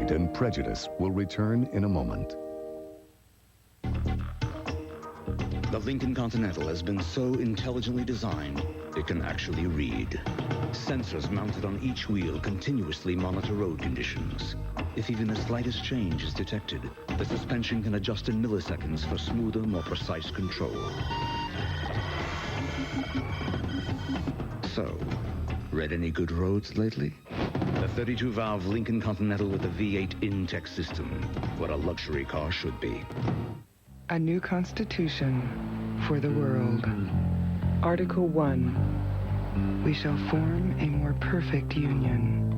Pride and Prejudice will return in a moment. The Lincoln Continental has been so intelligently designed, it can actually read. Sensors mounted on each wheel continuously monitor road conditions. If even the slightest change is detected, the suspension can adjust in milliseconds for smoother, more precise control. So, read any good roads lately? The 32-valve Lincoln Continental with the V8 Intech system, what a luxury car should be. A new constitution for the world. Article 1. We shall form a more perfect union.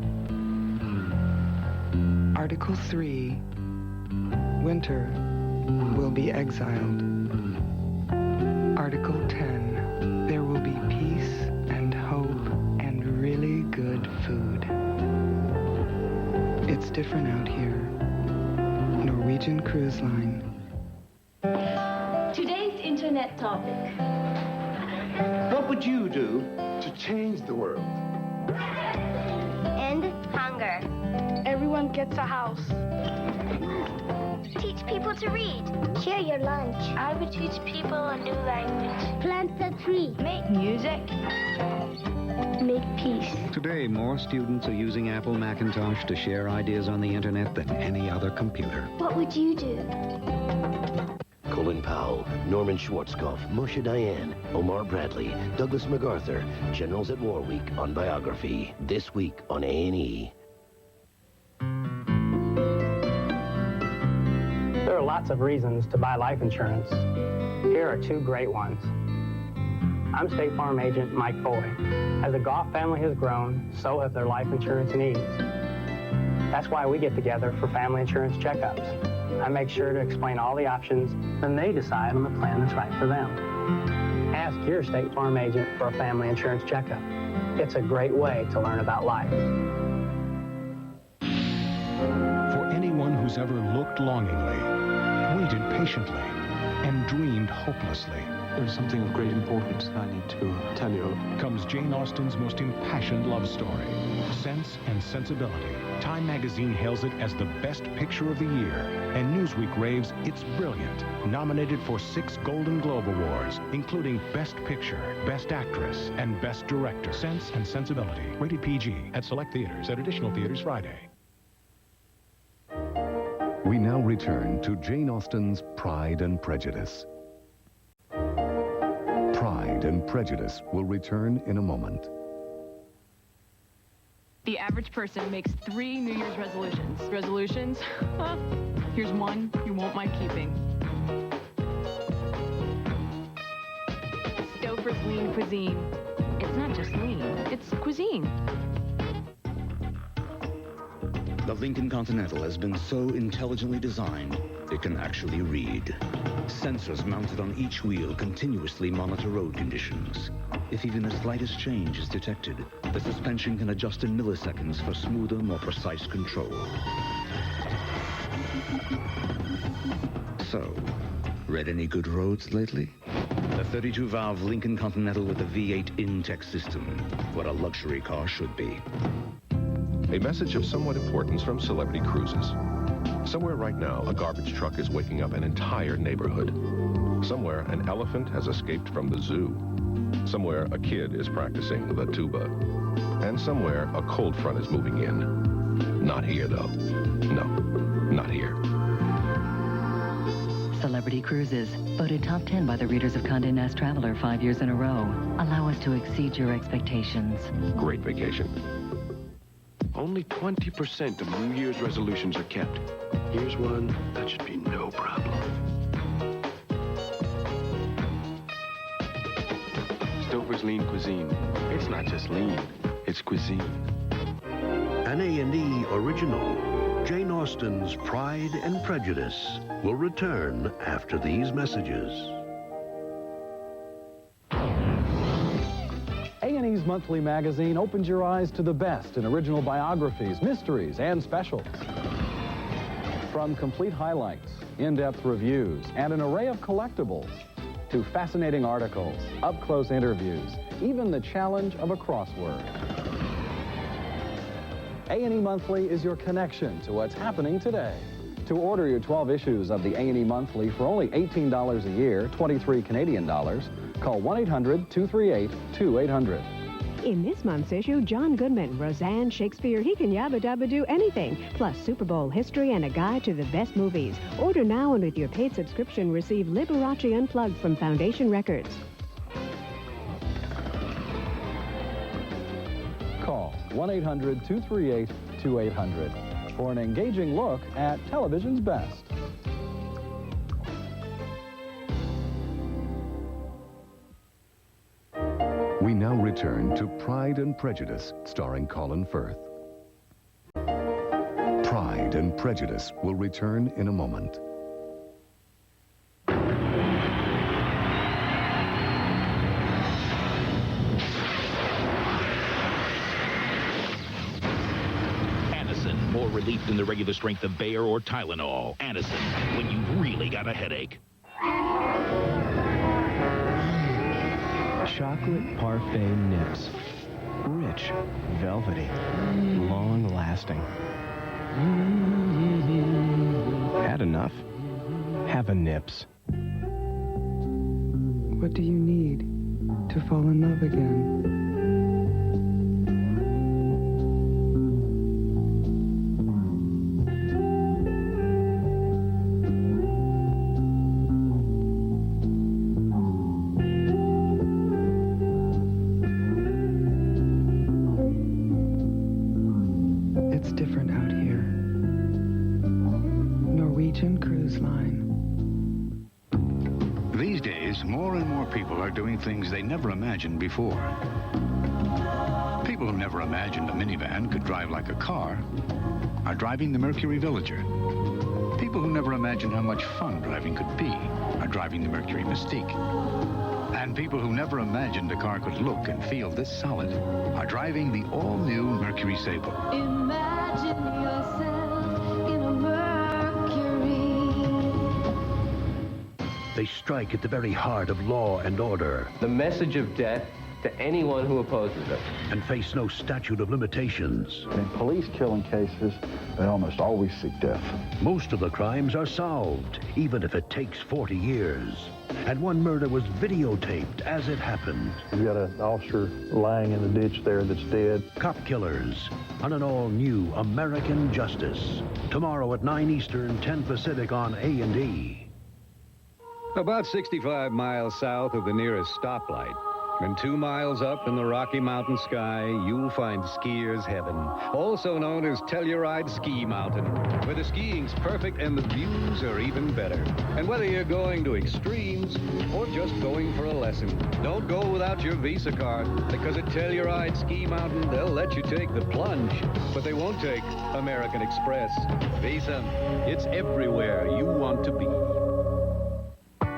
Article 3. Winter will be exiled. Article 10. There will be peace and hope and really good food. It's different out here. Norwegian Cruise Line. Today's internet topic. What would you do to change the world? End hunger. Everyone gets a house. Teach people to read. Share your lunch. I would teach people a new language. Plant a tree. Make music. Make peace. Today, more students are using Apple Macintosh to share ideas on the internet than any other computer. What would you do? Colin Powell, Norman Schwarzkopf, Moshe Dayan, Omar Bradley, Douglas MacArthur, Generals at War Week on Biography. This week on A&E. There are lots of reasons to buy life insurance. Here are two great ones. I'm State Farm Agent Mike Foley. As the Goff family has grown, so have their life insurance needs. That's why we get together for family insurance checkups. I make sure to explain all the options, and they decide on the plan that's right for them. Ask your State Farm agent for a family insurance checkup. It's a great way to learn about life. For anyone who's ever looked longingly, waited patiently, and dreamed hopelessly, there's something of great importance I need to tell you. Comes Jane Austen's most impassioned love story, Sense and Sensibility. Time magazine hails it as the best picture of the year, and Newsweek raves it's brilliant. Nominated for 6 Golden Globe Awards, including Best Picture, Best Actress, and Best Director. Sense and Sensibility. Rated PG at select theaters, at additional theaters Friday. We now return to Jane Austen's Pride and Prejudice. Pride and Prejudice will return in a moment. The average person makes 3 New Year's resolutions. Resolutions? Here's one you won't mind keeping. Stouffer's Lean Cuisine. It's not just lean, it's cuisine. The Lincoln Continental has been so intelligently designed, it can actually read. Sensors mounted on each wheel continuously monitor road conditions. If even the slightest change is detected, the suspension can adjust in milliseconds for smoother, more precise control. So, read any good roads lately? The 32-valve Lincoln Continental with the V8 Intech system, what a luxury car should be. A message of somewhat importance from Celebrity Cruises. Somewhere right now, a garbage truck is waking up an entire neighborhood. Somewhere, an elephant has escaped from the zoo. Somewhere, a kid is practicing the tuba. And somewhere, a cold front is moving in. Not here, though. No, not here. Celebrity Cruises, voted top 10 by the readers of Condé Nast Traveler 5 years in a row. Allow us to exceed your expectations. Great vacation. Only 20% of New Year's resolutions are kept. Here's one that should be no problem. Stouffer's Lean Cuisine. It's not just lean, it's cuisine. An A&E original, Jane Austen's Pride and Prejudice, will return after these messages. A&E's Monthly magazine opens your eyes to the best in original biographies, mysteries, and specials. From complete highlights, in-depth reviews, and an array of collectibles, to fascinating articles, up-close interviews, even the challenge of a crossword. A&E Monthly is your connection to what's happening today. To order your 12 issues of the A&E Monthly for only $18 a year, 23 Canadian dollars, call 1-800-238-2800. In this month's issue, John Goodman, Roseanne, Shakespeare, he can yabba dabba do anything, plus Super Bowl history and a guide to the best movies. Order now and with your paid subscription, receive Liberace Unplugged from Foundation Records. Call 1-800-238-2800 for an engaging look at television's best. We now return to Pride and Prejudice, starring Colin Firth. Pride and Prejudice will return in a moment. Anacin, more relief than the regular strength of Bayer or Tylenol. Anacin, when you've really got a headache. Chocolate parfait nips. Rich, velvety, long-lasting. Had enough? Have a nips. What do you need to fall in love again? It's different out here. Norwegian Cruise Line. These days, more and more people are doing things they never imagined before. People who never imagined a minivan could drive like a car are driving the Mercury Villager. People who never imagined how much fun driving could be are driving the Mercury Mystique. And people who never imagined a car could look and feel this solid are driving the all-new Mercury Sable. Imagine yourself in a Mercury. They strike at the very heart of law and order. The message of death to anyone who opposes it. And face no statute of limitations. In police killing cases, they almost always seek death. Most of the crimes are solved, even if it takes 40 years. And one murder was videotaped as it happened. You've got an officer lying in the ditch there that's dead. Cop Killers on an all-new American Justice. Tomorrow at 9 Eastern, 10 Pacific on A&E. About 65 miles south of the nearest stoplight, and 2 miles up in the Rocky Mountain sky, you'll find skier's heaven, also known as Telluride Ski Mountain, where the skiing's perfect and the views are even better. And whether you're going to extremes or just going for a lesson, don't go without your Visa card, because at Telluride Ski Mountain, they'll let you take the plunge, but they won't take American Express. Visa, it's everywhere you want to be.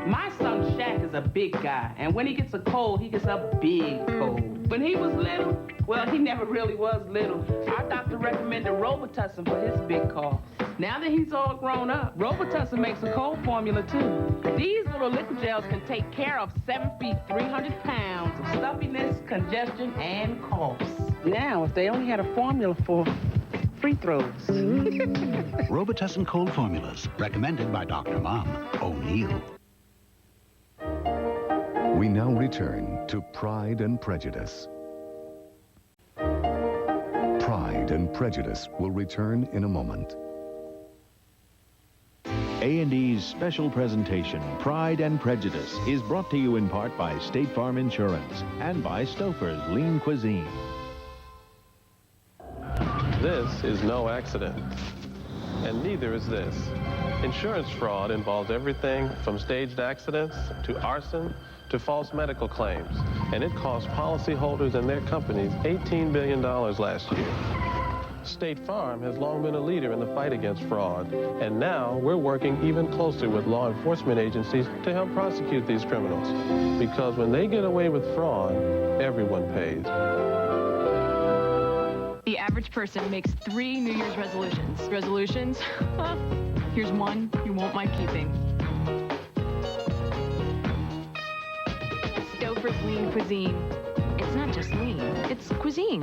My son Shaq is a big guy, and when he gets a cold, he gets a big cold. When he was little, well, he never really was little. Our doctor recommended Robitussin for his big cough. Now that he's all grown up, Robitussin makes a cold formula, too. These little liquid gels can take care of 7 feet, 300 pounds of stuffiness, congestion, and coughs. Now, if they only had a formula for free throws. Robitussin cold formulas, recommended by Dr. Mom O'Neill. We now return to Pride and Prejudice. Pride and Prejudice will return in a moment. A&E's special presentation, Pride and Prejudice, is brought to you in part by State Farm Insurance and by Stouffer's Lean Cuisine. This is no accident, and neither is this. Insurance fraud involves everything from staged accidents to arson to false medical claims, and it cost policyholders and their companies $18 billion last year. State Farm has long been a leader in the fight against fraud, and now we're working even closer with law enforcement agencies to help prosecute these criminals. Because when they get away with fraud, everyone pays. The average person makes 3 New Year's resolutions. Resolutions? Here's one you won't mind keeping. Stouffer's Lean Cuisine. It's not just lean, it's cuisine.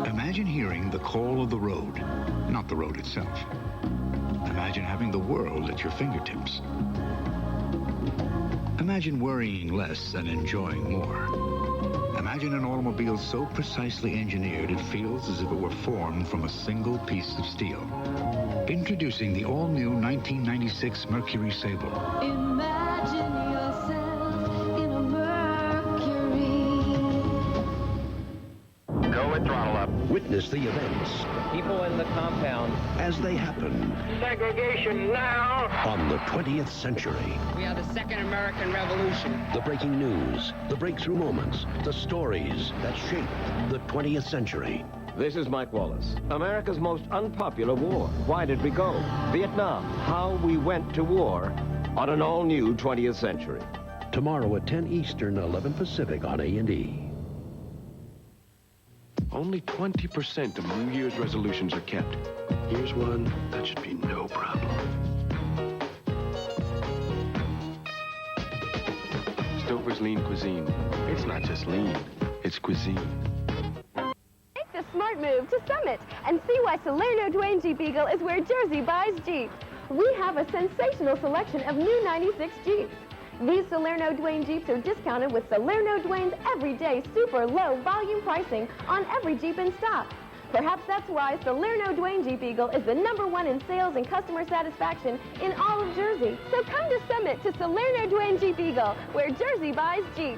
Imagine hearing the call of the road, not the road itself. Imagine having the world at your fingertips. Imagine worrying less and enjoying more. Imagine an automobile so precisely engineered it feels as if it were formed from a single piece of steel. Introducing the all-new 1996 Mercury Sable. Imagine yourself in a Mercury. Go with throttle up. Witness the events. People in the compound. As they happen. Segregation now. On the 20th century. We are the second American Revolution. The breaking news, the breakthrough moments, the stories that shaped the 20th century. This is Mike Wallace. America's most unpopular war. Why did we go? Vietnam. How we went to war on an all-new 20th century. Tomorrow at 10 Eastern, 11 Pacific on A&E. Only 20% of New Year's resolutions are kept. Here's one that should be no problem. Stouffer's Lean Cuisine. It's not just lean, it's cuisine. Make the smart move to Summit and see why Salerno-Duane Jeep Eagle is where Jersey buys Jeep. We have a sensational selection of new 96 Jeeps. These Salerno-Duane Jeeps are discounted with Salerno-Duane's everyday super low volume pricing on every Jeep in stock. Perhaps that's why Salerno-Duane Jeep Eagle is the #1 in sales and customer satisfaction in all of Jersey. So come to Summit to Salerno-Duane Jeep Eagle, where Jersey buys Jeep.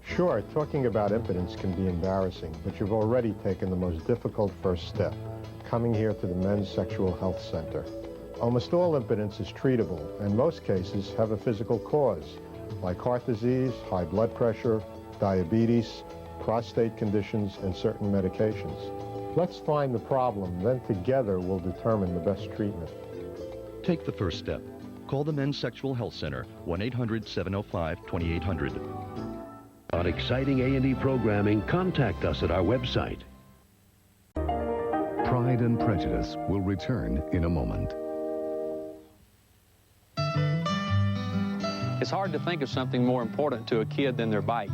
Sure, talking about impotence can be embarrassing, but you've already taken the most difficult first step, coming here to the Men's Sexual Health Center. Almost all impotence is treatable, and most cases have a physical cause, like heart disease, high blood pressure, diabetes, prostate conditions, and certain medications. Let's find the problem, then together we'll determine the best treatment. Take the first step. Call the Men's Sexual Health Center, 1-800-705-2800. On exciting A&E programming, contact us at our website. Pride and Prejudice will return in a moment. It's hard to think of something more important to a kid than their bike.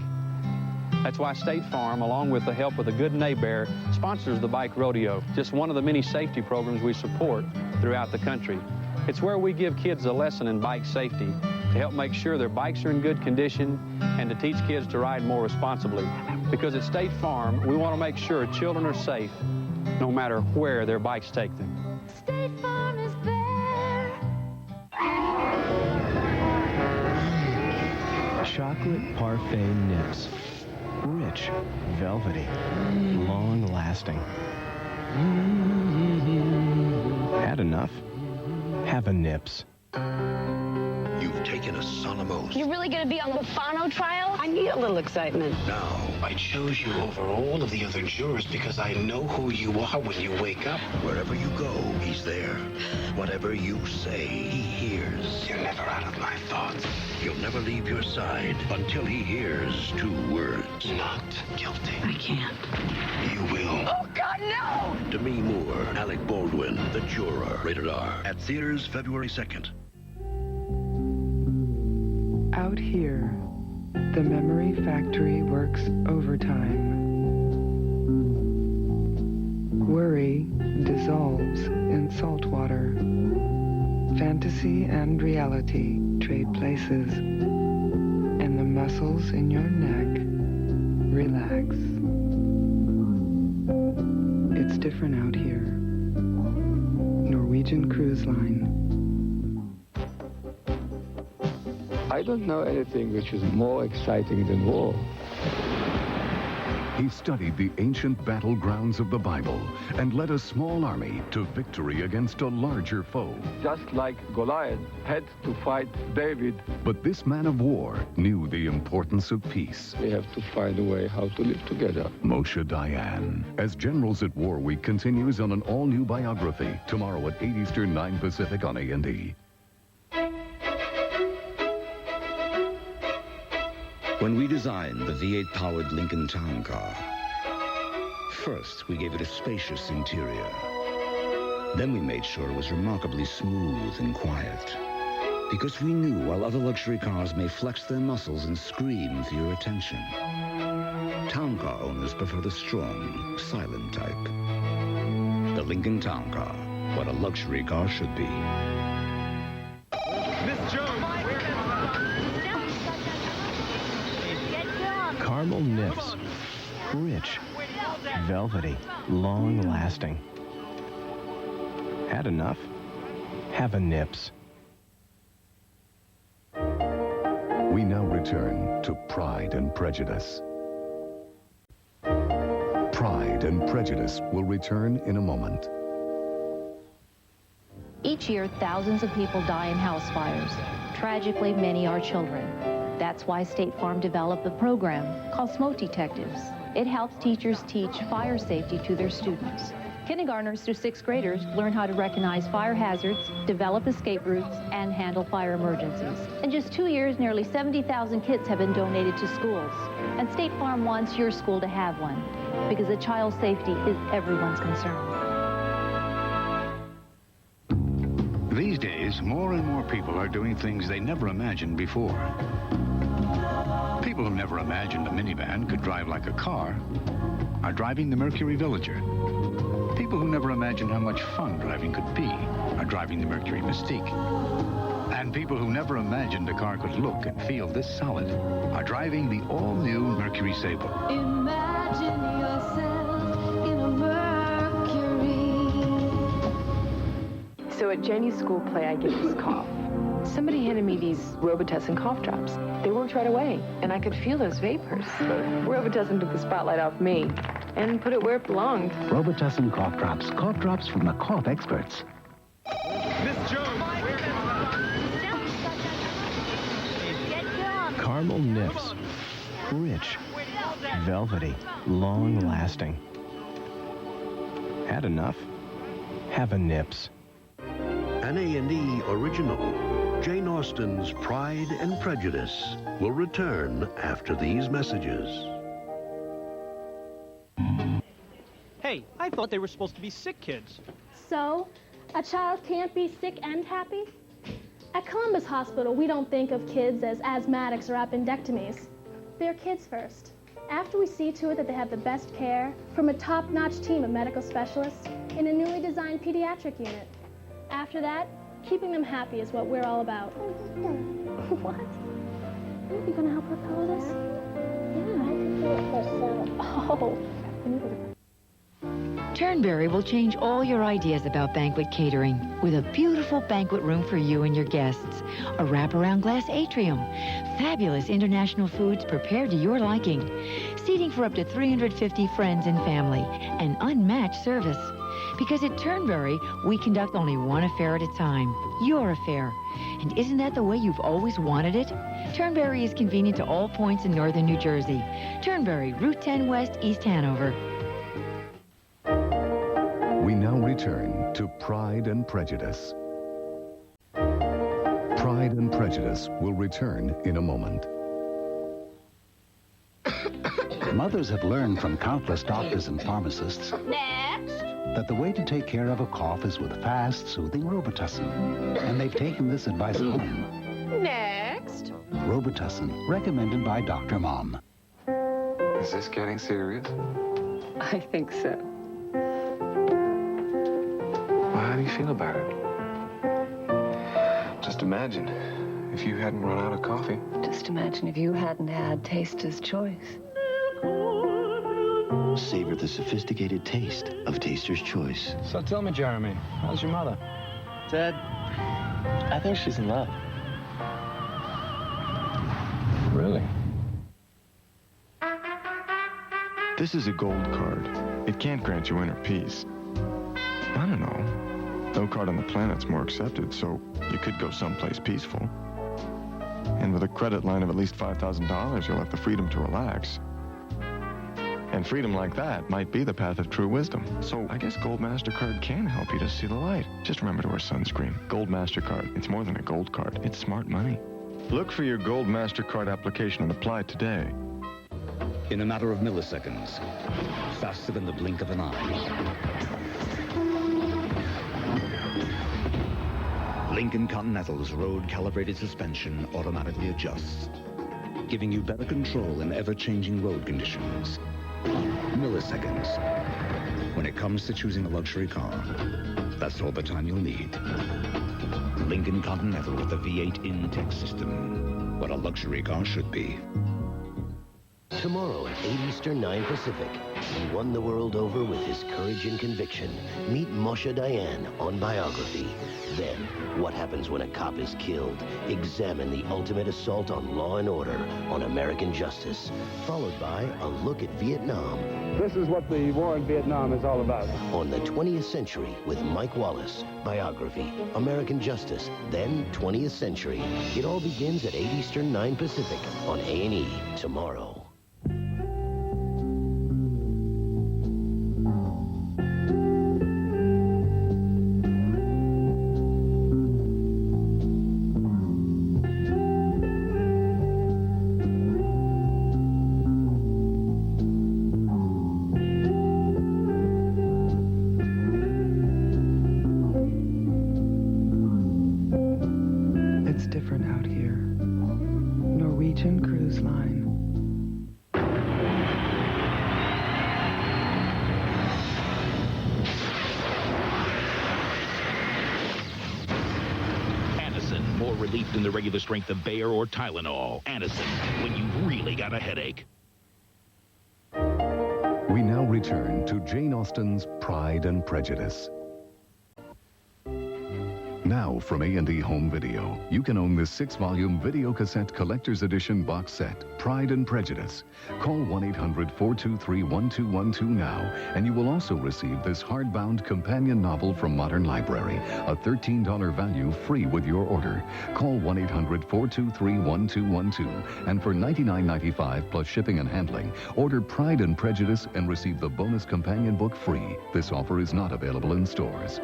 That's why State Farm, along with the help of the Good Neighbor, sponsors the Bike Rodeo, just one of the many safety programs we support throughout the country. It's where we give kids a lesson in bike safety to help make sure their bikes are in good condition and to teach kids to ride more responsibly. Because at State Farm, we want to make sure children are safe no matter where their bikes take them. State Farm is there. Chocolate parfait nips. Rich, velvety, long-lasting. Had enough? Have a nips. You've taken a solemn oath. You're really going to be on the Bufano trial? I need a little excitement. Now, I chose you over all of the other jurors because I know who you are when you wake up. wherever you go, he's there. Whatever you say, he hears. You're never out of my thoughts. He'll never leave your side until he hears 2 words. Not guilty. I can't. You will. Oh, God, no! Demi Moore, Alec Baldwin, The Juror, rated R. At theaters February 2nd. Out here, the memory factory works overtime. Worry dissolves in salt water. Fantasy and reality trade places. And the muscles in your neck relax. It's different out here. Norwegian Cruise Line. I don't know anything which is more exciting than war. He studied the ancient battlegrounds of the Bible and led a small army to victory against a larger foe. Just like Goliath had to fight David. But this man of war knew the importance of peace. We have to find a way how to live together. Moshe Dayan, as Generals at War Week continues on an all-new biography, tomorrow at 8 Eastern, 9 Pacific on A&E. When we designed the V8-powered Lincoln Town Car, first we gave it a spacious interior. Then we made sure it was remarkably smooth and quiet. Because we knew while other luxury cars may flex their muscles and scream for your attention, town car owners prefer the strong, silent type. The Lincoln Town Car, what a luxury car should be. Miss Jones! Caramel nips. Rich. Velvety. Long-lasting. Had enough? Have a nips. We now return to Pride and Prejudice. Pride and Prejudice will return in a moment. Each year, thousands of people die in house fires. Tragically, many are children. That's why State Farm developed a program called Smoke Detectives. It helps teachers teach fire safety to their students. Kindergartners through 6th graders learn how to recognize fire hazards, develop escape routes, and handle fire emergencies. In just 2 years, nearly 70,000 kits have been donated to schools. And State Farm wants your school to have one, because a child's safety is everyone's concern. These days, more and more people are doing things they never imagined before. People who never imagined a minivan could drive like a car are driving the Mercury Villager. People who never imagined how much fun driving could be are driving the Mercury Mystique. And people who never imagined a car could look and feel this solid are driving the all-new Mercury Sable. Imagine yourself in a Mercury. So at Jenny's school play, I get this cough. Somebody handed me these Robitussin cough drops. They worked right away, and I could feel those vapors. Robitussin took the spotlight off me and put it where it belonged. Robitussin cough drops from the cough experts. Miss Jones! Caramel nips. Rich. Velvety. Long-lasting. Had enough? Have a nips. An A&E original. Jane Austen's Pride and Prejudice will return after these messages. Hey, I thought they were supposed to be sick kids. So, a child can't be sick and happy? At Columbus Hospital, we don't think of kids as asthmatics or appendectomies. They're kids first. After we see to it that they have the best care from a top-notch team of medical specialists in a newly designed pediatric unit. After that, keeping them happy is what we're all about. What? Are you gonna help her color this? Yeah, I can do it myself. Oh. Turnberry will change all your ideas about banquet catering with a beautiful banquet room for you and your guests, a wraparound glass atrium, fabulous international foods prepared to your liking, seating for up to 350 friends and family, and unmatched service. Because at Turnberry, we conduct only one affair at a time, your affair. And isn't that the way you've always wanted it? Turnberry is convenient to all points in northern New Jersey. Turnberry, Route 10 West, East Hanover. We now return to Pride and Prejudice. Pride and Prejudice will return in a moment. Mothers have learned from countless doctors and pharmacists that the way to take care of a cough is with fast, soothing Robitussin. And they've taken this advice home. Next. Robitussin, recommended by Dr. Mom. Is this getting serious? I think so. Well, how do you feel about it? Just imagine if you hadn't run out of coffee. Just imagine if you hadn't had Taster's Choice. Savor the sophisticated taste of Taster's Choice. So tell me, Jeremy, how's your mother? Dad, I think she's in love. Really? This is a gold card. It can't grant you inner peace. I don't know. No card on the planet's more accepted, so you could go someplace peaceful. And with a credit line of at least $5,000, you'll have the freedom to relax. And freedom like that might be the path of true wisdom. So I guess Gold MasterCard can help you to see the light. Just remember to wear sunscreen. Gold MasterCard. It's more than a gold card. It's smart money. Look for your Gold MasterCard application and apply today. In a matter of milliseconds, faster than the blink of an eye. Lincoln Continental's road-calibrated suspension automatically adjusts, giving you better control in ever-changing road conditions. Milliseconds. When it comes to choosing a luxury car, that's all the time you'll need. Lincoln Continental with the V8 in-tech system. What a luxury car should be. Tomorrow at 8 Eastern, 9 Pacific. He won the world over with his courage and conviction. Meet Moshe Dayan on Biography. Then, what happens when a cop is killed? Examine the ultimate assault on law and order on American Justice. Followed by a look at Vietnam. This is what the war in Vietnam is all about. On the 20th Century with Mike Wallace. Biography, American Justice, then 20th Century. It all begins at 8 Eastern, 9 Pacific on A&E tomorrow. It's different out here. Norwegian Cruise Line. Anacin, more relief than the regular strength of Bayer or Tylenol. Anacin, when you've really got a headache. We now return to Jane Austen's Pride and Prejudice. Now from A&E Home Video, you can own this 6-volume video cassette collector's edition box set, Pride and Prejudice. Call 1-800-423-1212 now, and you will also receive this hardbound companion novel from Modern Library, a $13 value free with your order. Call 1-800-423-1212, and for $99.95 plus shipping and handling, order Pride and Prejudice and receive the bonus companion book free. This offer is not available in stores.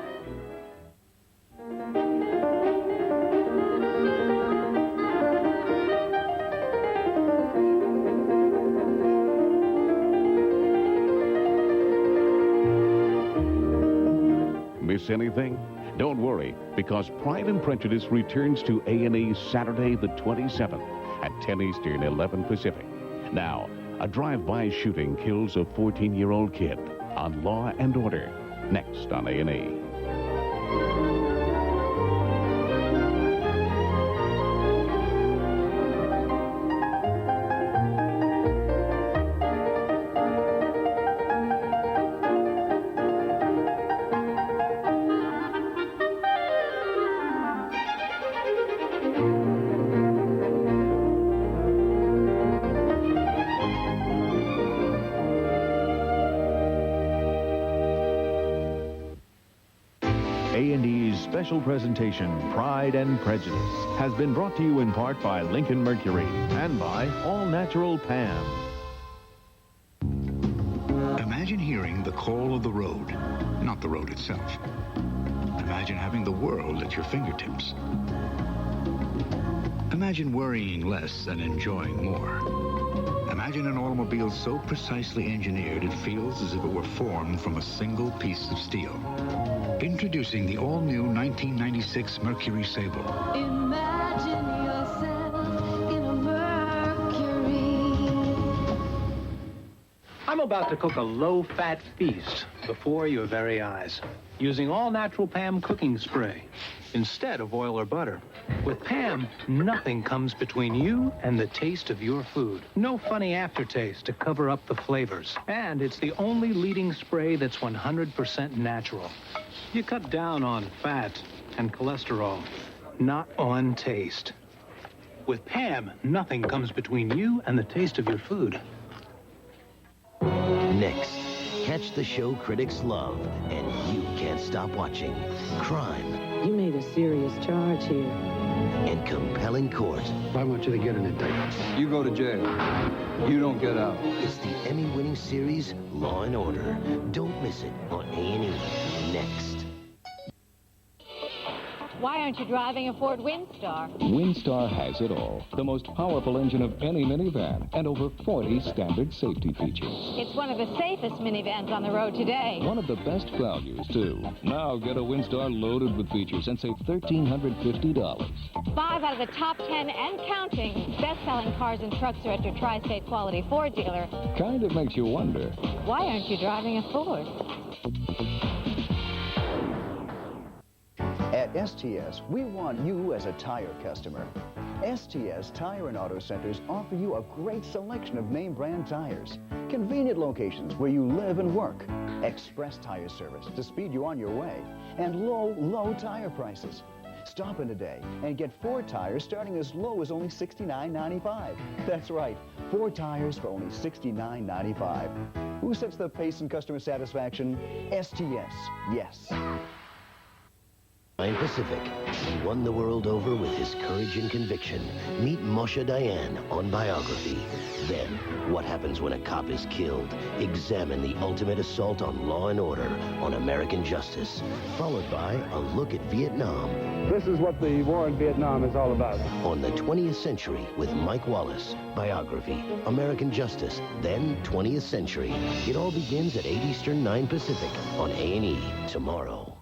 Miss anything? Don't worry, because Pride and Prejudice returns to A&E Saturday the 27th at 10 Eastern, 11 Pacific. Now, a drive-by shooting kills a 14-year-old kid on Law and Order, next on A&E. A&E's special presentation, Pride and Prejudice, has been brought to you in part by Lincoln Mercury and by All Natural Pam. Imagine hearing the call of the road, not the road itself. Imagine having the world at your fingertips. Imagine worrying less and enjoying more. Imagine an automobile so precisely engineered it feels as if it were formed from a single piece of steel. Introducing the all-new 1996 Mercury Sable. Imagine yourself in a Mercury. I'm about to cook a low-fat feast before your very eyes, using all-natural Pam cooking spray instead of oil or butter. With Pam, nothing comes between you and the taste of your food. No funny aftertaste to cover up the flavors. And it's the only leading spray that's 100% natural. You cut down on fat and cholesterol, not on taste. With Pam, nothing comes between you and the taste of your food. Next, catch the show critics love, and you can't stop watching. Crime. You made a serious charge here. And compelling court. I want you to get an indictment. You go to jail. You don't get out. It's the Emmy-winning series, Law and Order. Don't miss it on A&E next. Why aren't you driving a Ford Windstar? Windstar has it all. The most powerful engine of any minivan and over 40 standard safety features. It's one of the safest minivans on the road today. One of the best values, too. Now get a Windstar loaded with features and save $1,350. 5 out of the top 10 and counting best-selling cars and trucks are at your tri-state quality Ford dealer. Kind of makes you wonder. Why aren't you driving a Ford? At STS, we want you as a tire customer. STS Tire and Auto Centers offer you a great selection of name brand tires, convenient locations where you live and work, express tire service to speed you on your way, and low tire prices. Stop in today and get 4 tires starting as low as only $69.95. That's right, 4 tires for only $69.95. Who sets the pace in customer satisfaction? STS, yes. Pacific. He won the world over with his courage and conviction. Meet Moshe Dayan on Biography. Then, what happens when a cop is killed? Examine the ultimate assault on law and order on American Justice. Followed by a look at Vietnam. This is what the war in Vietnam is all about. On the 20th Century with Mike Wallace. Biography. American Justice. Then 20th Century. It all begins at 8 Eastern, 9 Pacific on A&E tomorrow.